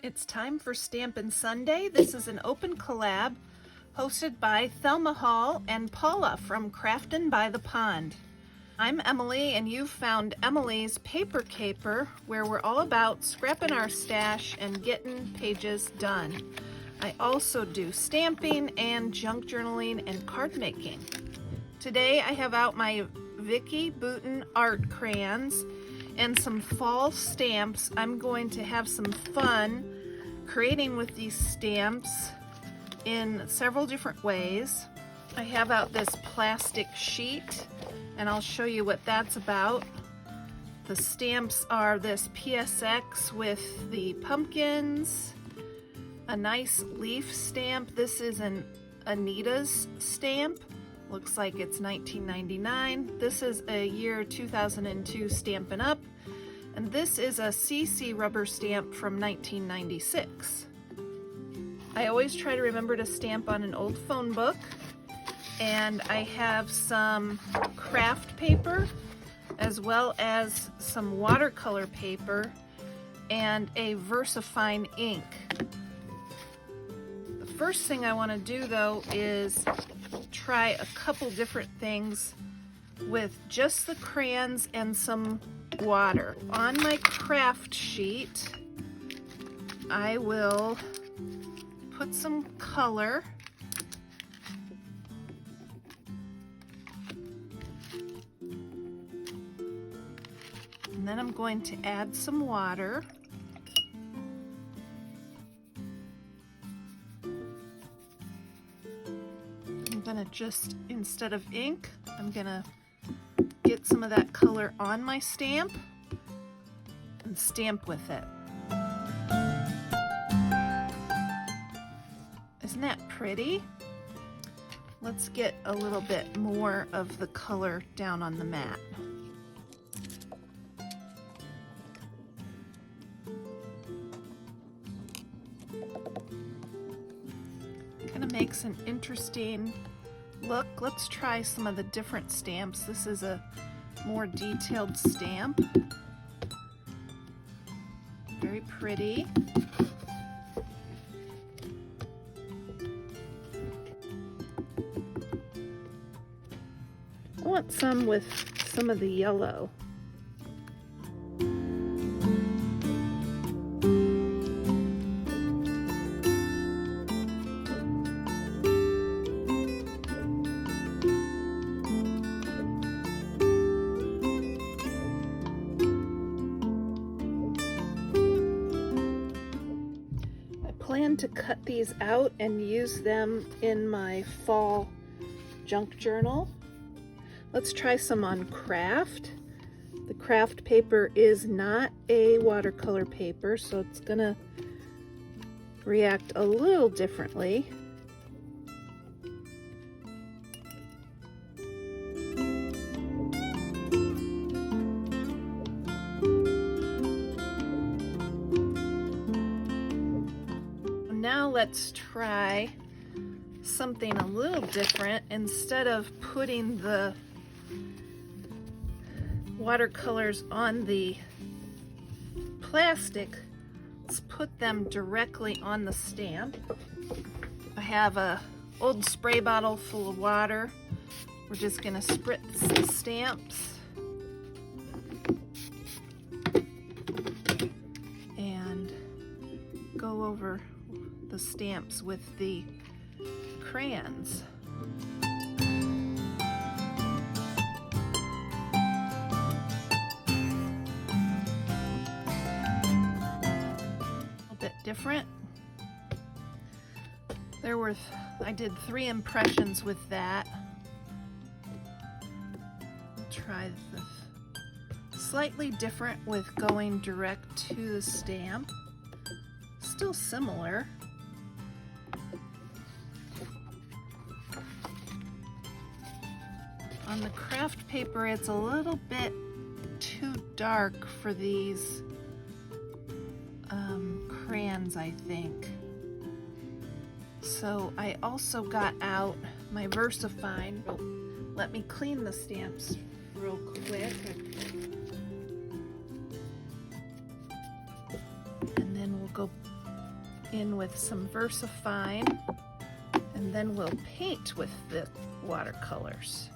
It's time for Stampin' Sunday. This is an open collab hosted by Thelma Hall and Paula from Craftin' by the Pond. I'm Emily, and you've found Emilee's Paper Caper, where we're all about scrapping our stash and getting pages done. I also do stamping and junk journaling and card making. Today I have out my Vicki Boutin art crayons and some fall stamps. I'm going to have some fun creating with these stamps in several different ways. I have out this plastic sheet and I'll show you what that's about. The stamps are this PSX with the pumpkins, a nice leaf stamp. This is an Anita's stamp. Looks like it's 1999. This is a year 2002 Stampin' Up! And this is a CC rubber stamp from 1996. I always try to remember to stamp on an old phone book. And I have some craft paper as well as some watercolor paper and a VersaFine ink. The first thing I want to do though is try a couple different things with just the crayons and some water. On my craft sheet, I will put some color. And then I'm going to add some water. I'm gonna just, instead of ink, I'm gonna get some of that color on my stamp and stamp with it. Isn't that pretty? Let's get a little bit more of the color down on the mat. Kind of makes an interesting look. Let's try some of the different stamps. This is a more detailed stamp. Very pretty. I want some with some of the yellow. Plan to cut these out and use them in my fall junk journal. Let's try some on craft. The craft paper is not a watercolor paper, so it's gonna react a little differently. Now let's try something a little different. Instead of putting the watercolors on the plastic, let's put them directly on the stamp. I have a old spray bottle full of water. We're just gonna spritz the stamps and go over the stamps with the crayons. A bit different. I did 3 impressions with that. I'll try the slightly different with going direct to the stamp. Still similar. On the craft paper, it's a little bit too dark for these crayons, I think. So I also got out my VersaFine. Let me clean the stamps real quick. And then we'll go in with some VersaFine, and then we'll paint with the watercolors.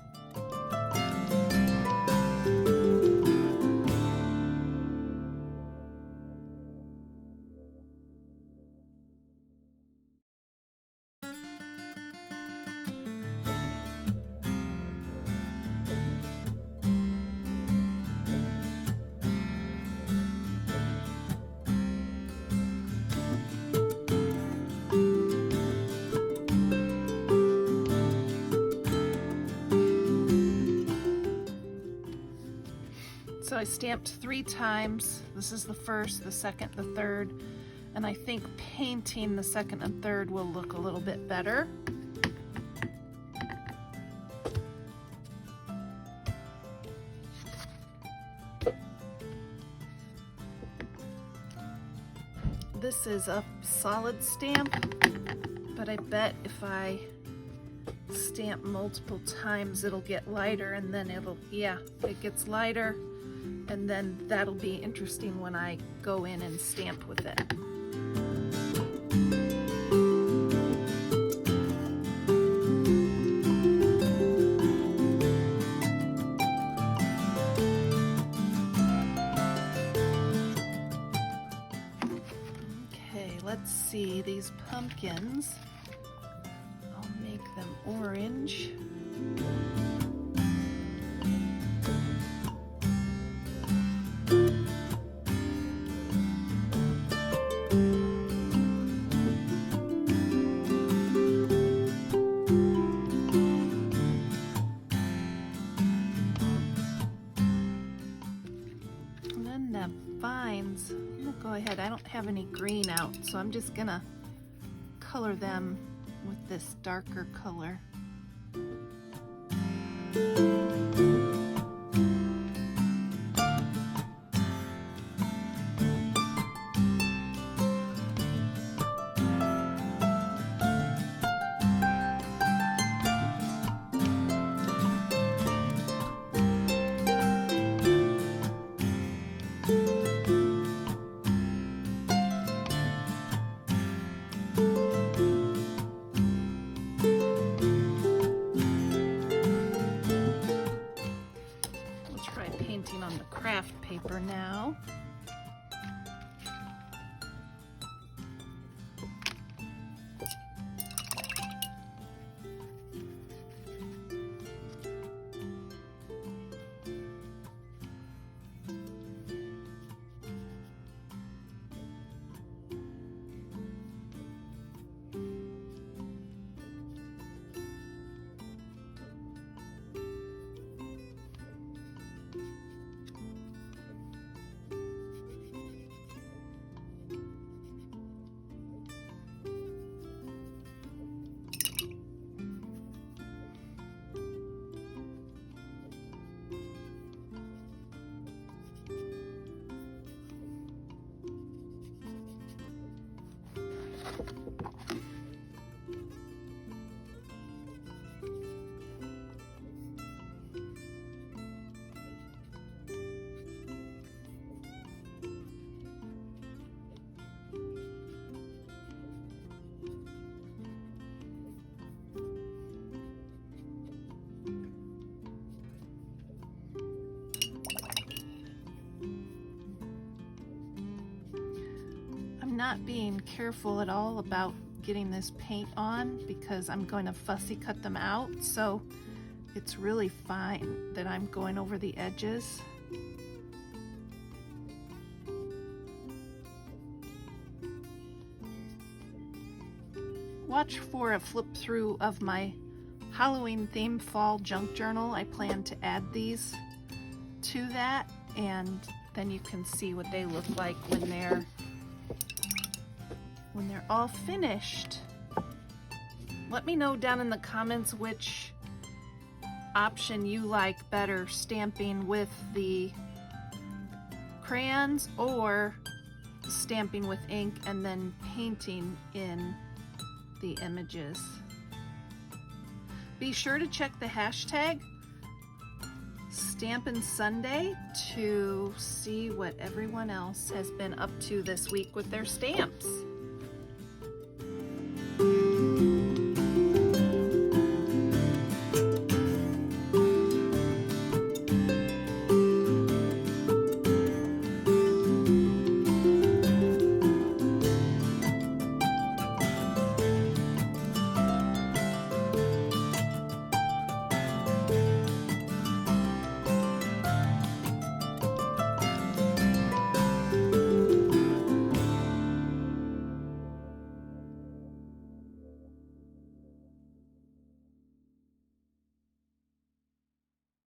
So I stamped 3 times. This is the first, the second, the third, and I think painting the second and third will look a little bit better. This is a solid stamp, but I bet if I stamp multiple times it'll get lighter, and then it gets lighter. And then that'll be interesting when I go in and stamp with it. Okay, let's see these pumpkins. I'll make them orange. Vines, I'm gonna go ahead, I don't have any green out, so I'm just gonna color them with this darker color. Painting on the craft paper now. Not being careful at all about getting this paint on because I'm going to fussy cut them out, so it's really fine that I'm going over the edges. Watch for a flip through of my Halloween themed fall junk journal. I plan to add these to that, and then you can see what they look like when they're all finished. Let me know down in the comments which option you like better, stamping with the crayons or stamping with ink and then painting in the images. Be sure to check the hashtag Stampin' Sunday to see what everyone else has been up to this week with their stamps.